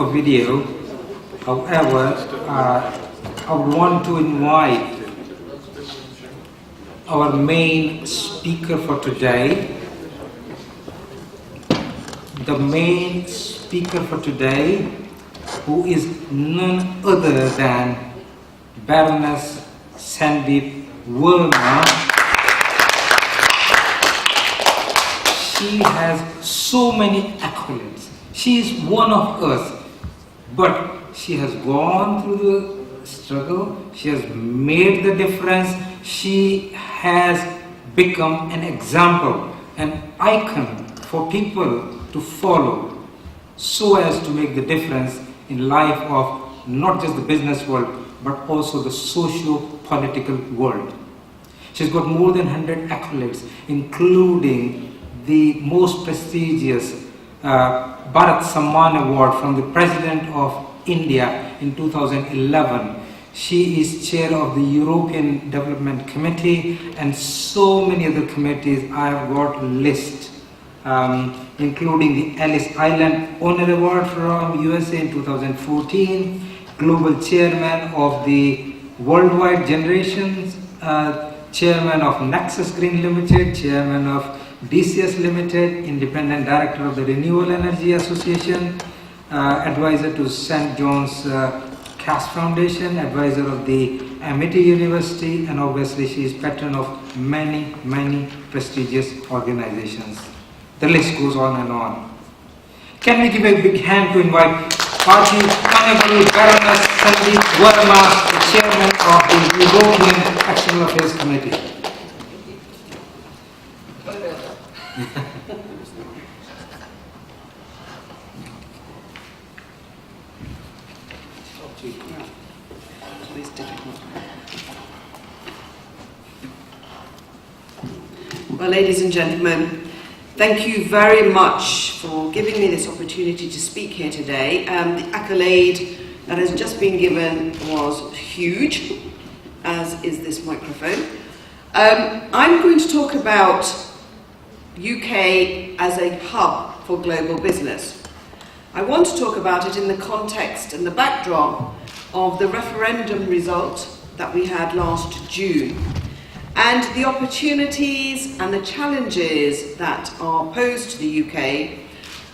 a video. However, I would want to invite our main speaker for today. The main speaker for today, who is none other than Baroness Sandip Verma. She has so many accolades. She is one of us, but she has gone through the struggle. She has made the difference. She has become an example, an icon for people to follow, so as to make the difference in life of not just the business world, but also the socio-political world. She's got more than 100 accolades, including the most prestigious Bharat Samman Award from the President of India in 2011. She is chair of the European Development Committee and so many other committees. I have got a list, including the Ellis Island Honor Award from USA in 2014, Global Chairman of the Worldwide Generations, Chairman of Nexus Green Limited, Chairman of DCS Limited, Independent Director of the Renewable Energy Association, Advisor to St. John's Cass Foundation, Advisor of the Amity University, and obviously she is patron of many prestigious organizations. The list goes on and on. Can we give a big hand to invite Hon'ble Baroness Sandip Verma, the Chairman of the European External Affairs Committee. Well, ladies and gentlemen, thank you very much for giving me this opportunity to speak here today. The accolade that has just been given was huge, as is this microphone. I'm going to talk about UK as a hub for global business. I want to talk about it in the context and the backdrop of the referendum result that we had last June, and the opportunities and the challenges that are posed to the UK,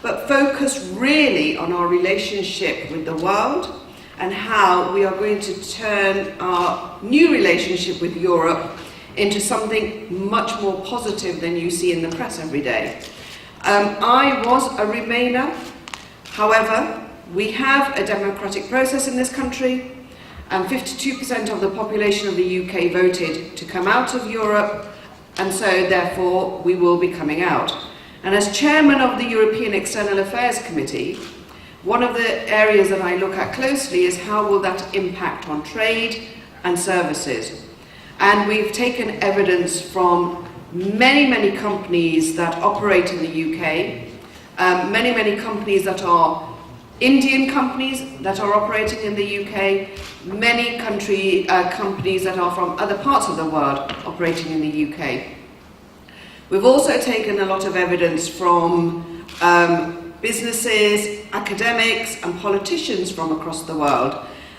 but focus really on our relationship with the world and how we are going to turn our new relationship with Europe into something much more positive than you see in the press every day. I was a Remainer. However, we have a democratic process in this country, and 52% of the population of the UK voted to come out of Europe, and so therefore we will be coming out. And as chairman of the European External Affairs Committee, one of the areas that I look at closely is how will that impact on trade and services. And we've taken evidence from many companies that operate in the UK, many companies that are Indian companies that are operating in the UK, many companies that are from other parts of the world operating in the UK. We've also taken a lot of evidence from businesses, academics and politicians from across the world.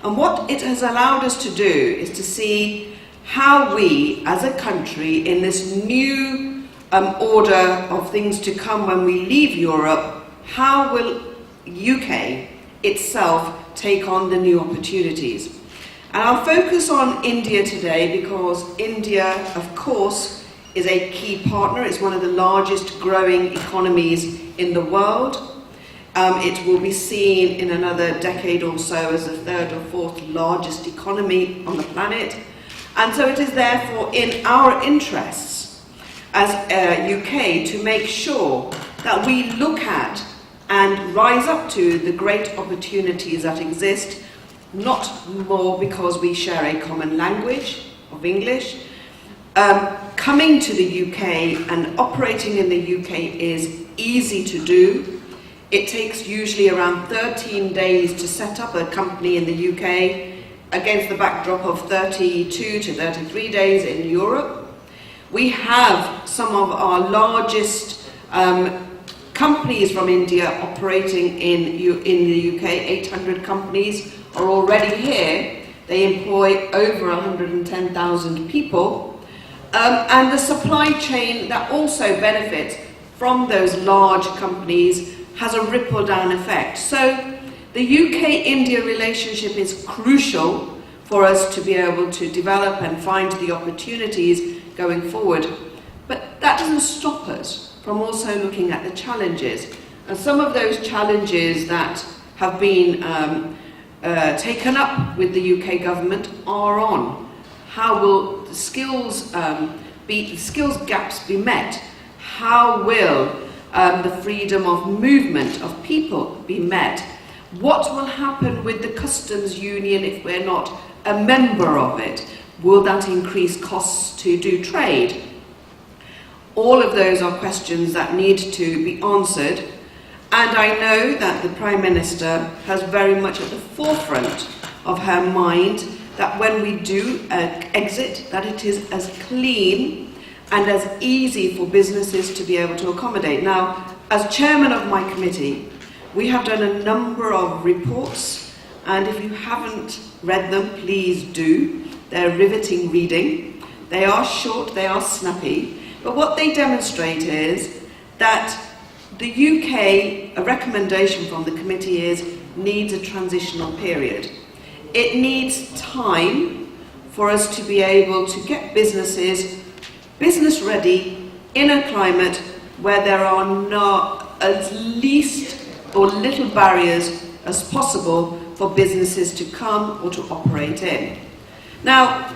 And what it has allowed us to do is to see how we as a country in this new order of things to come when we leave Europe, how will UK itself take on the new opportunities. And I'll focus on India today because India, of course, is a key partner. It's one of the largest growing economies in the world. It will be seen in another decade or so as the third or fourth largest economy on the planet. And so it is therefore in our interests as UK to make sure that we look at and rise up to the great opportunities that exist, not more because we share a common language of English. Coming to the UK and operating in the UK is easy to do. It takes usually around 13 days to set up a company in the UK against the backdrop of 32 to 33 days in Europe. We have some of our largest companies from India operating in the UK, 800 companies are already here. They employ over 110,000 people. And the supply chain that also benefits from those large companies has a ripple down effect. So the UK-India relationship is crucial for us to be able to develop and find the opportunities going forward. But that doesn't stop us from also looking at the challenges. And some of those challenges that have been taken up with the UK government are on how will the skills gaps be met? How will the freedom of movement of people be met? What will happen with the customs union if we're not a member of it? Will that increase costs to do trade? All of those are questions that need to be answered, and I know that the Prime Minister has very much at the forefront of her mind that when we do exit, that it is as clean and as easy for businesses to be able to accommodate. Now, as chairman of my committee, we have done a number of reports, and if you haven't read them, please do. They're riveting reading. They are short, they are snappy, but what they demonstrate is that the UK, a recommendation from the committee is, needs a transitional period. It needs time for us to be able to get businesses business ready in a climate where there are not as least or little barriers as possible for businesses to come or to operate in. Now,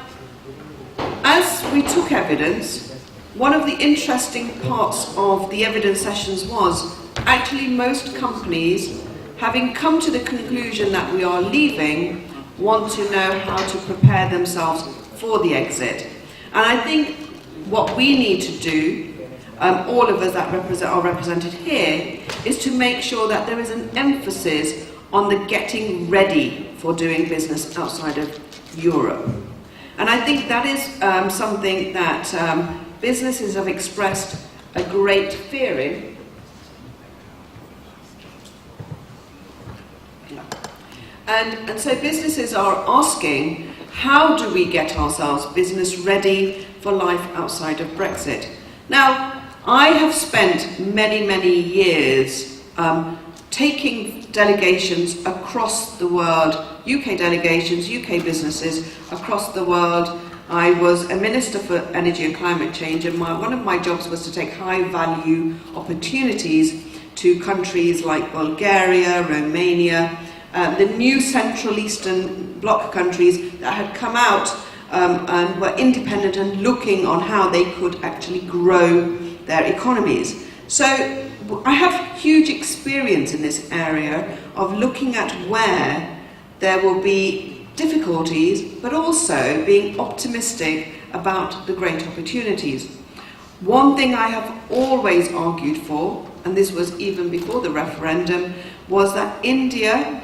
as we took evidence, one of the interesting parts of the evidence sessions was actually most companies, having come to the conclusion that we are leaving, want to know how to prepare themselves for the exit. And I think what we need to do, all of us that are represented here, is to make sure that there is an emphasis on the getting ready for doing business outside of Europe. And I think that is something that businesses have expressed a great fear in. And so businesses are asking, how do we get ourselves business ready for life outside of Brexit? Now, I have spent many, many years taking delegations across the world, UK delegations, UK businesses across the world. I was a Minister for Energy and Climate Change, and one of my jobs was to take high-value opportunities to countries like Bulgaria, Romania, the new Central Eastern Bloc countries that had come out and were independent and looking on how they could actually grow their economies. So I have huge experience in this area of looking at where there will be difficulties, but also being optimistic about the great opportunities. One thing I have always argued for, and this was even before the referendum, was that India,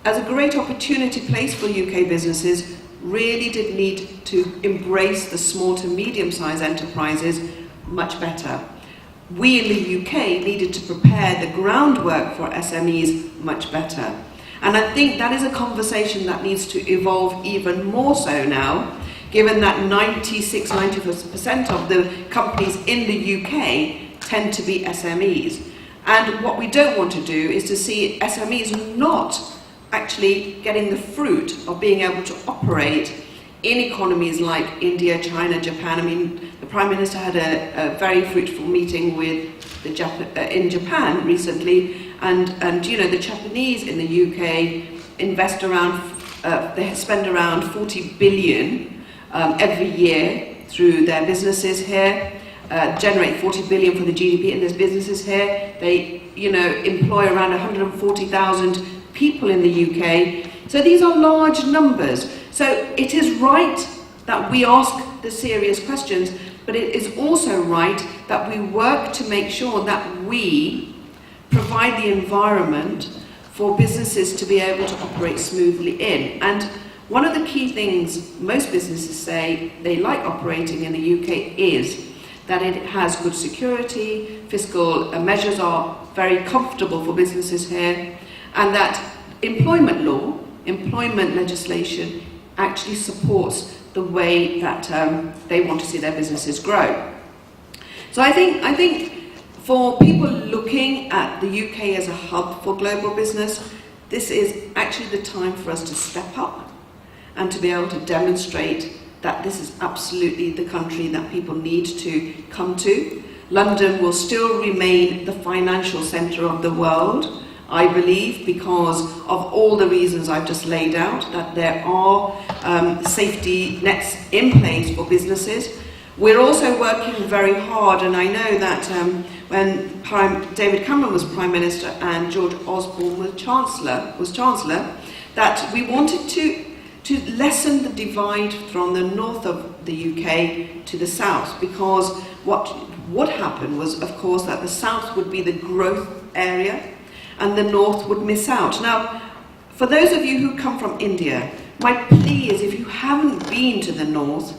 as a great opportunity place for UK businesses, really did need to embrace the small to medium-sized enterprises much better. We in the UK needed to prepare the groundwork for SMEs much better. And I think that is a conversation that needs to evolve even more so now, given that 96-94% of the companies in the UK tend to be SMEs. And what we don't want to do is to see SMEs not actually getting the fruit of being able to operate in economies like India, China, Japan. I mean, the Prime Minister had a very fruitful meeting with in Japan recently, and you know, the Japanese in the UK invest around, they spend around 40 billion every year through their businesses here, generate 40 billion for the GDP in their businesses here. They, you know, employ around 140,000 people in the UK. So these are large numbers. So it is right that we ask the serious questions, but it is also right that we work to make sure that we provide the environment for businesses to be able to operate smoothly in. And one of the key things most businesses say they like operating in the UK is that it has good security, fiscal measures are very comfortable for businesses here, and that employment law, employment legislation actually supports the way that they want to see their businesses grow. So I think for people looking at the UK as a hub for global business, this is actually the time for us to step up and to be able to demonstrate that this is absolutely the country that people need to come to. London will still remain the financial centre of the world, I believe, because of all the reasons I've just laid out, that there are safety nets in place for businesses. We're also working very hard, and I know that when David Cameron was Prime Minister and George Osborne was Chancellor, that we wanted to lessen the divide from the north of the UK to the south, because what happened was, of course, that the south would be the growth area and the north would miss out. Now, for those of you who come from India, my plea is, if you haven't been to the north,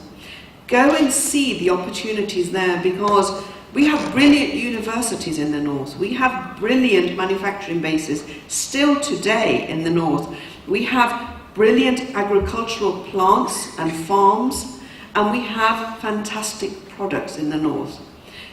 go and see the opportunities there, because we have brilliant universities in the north. We have brilliant manufacturing bases still today in the north. We have brilliant agricultural plants and farms, and we have fantastic products in the north.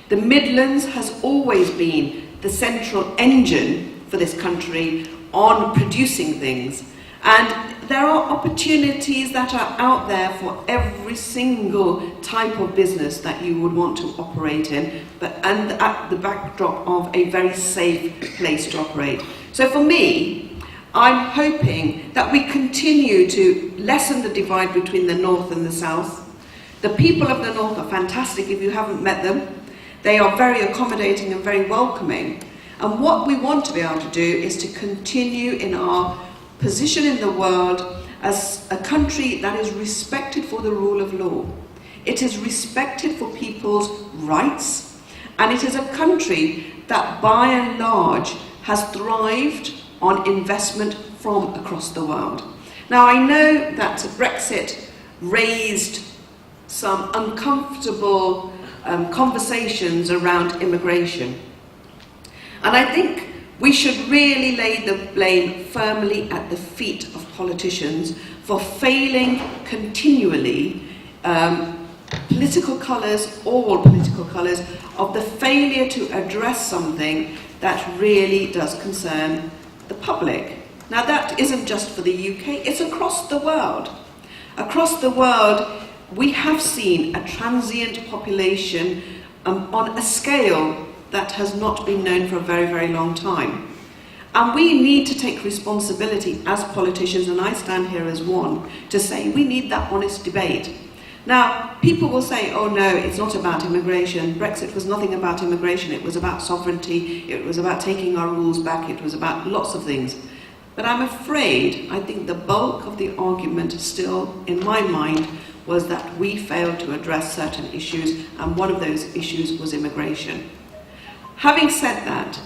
The Midlands has always been the central engine for this country on producing things, and there are opportunities that are out there for every single type of business that you would want to operate in, and at the backdrop of a very safe place to operate. So for me, I'm hoping that we continue to lessen the divide between the north and the south. The people of the north are fantastic if you haven't met them. They are very accommodating and very welcoming. And what we want to be able to do is to continue in our position in the world as a country that is respected for the rule of law. It is respected for people's rights, and it is a country that by and large has thrived on investment from across the world. Now, I know that Brexit raised some uncomfortable conversations around immigration, and I think we should really lay the blame firmly at the feet of politicians for failing continually, political colours, all political colours, of the failure to address something that really does concern the public. Now, that isn't just for the UK, it's across the world. Across the world, we have seen a transient population on a scale that has not been known for a very, very long time. And we need to take responsibility as politicians, and I stand here as one, to say we need that honest debate. Now, people will say, oh no, it's not about immigration. Brexit was nothing about immigration. It was about sovereignty. It was about taking our rules back. It was about lots of things. But I'm afraid, I think the bulk of the argument still, in my mind, was that we failed to address certain issues, and one of those issues was immigration. Having said that,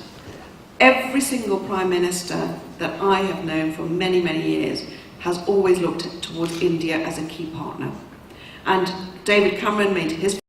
every single Prime Minister that I have known for many, many years has always looked towards India as a key partner. And David Cameron made his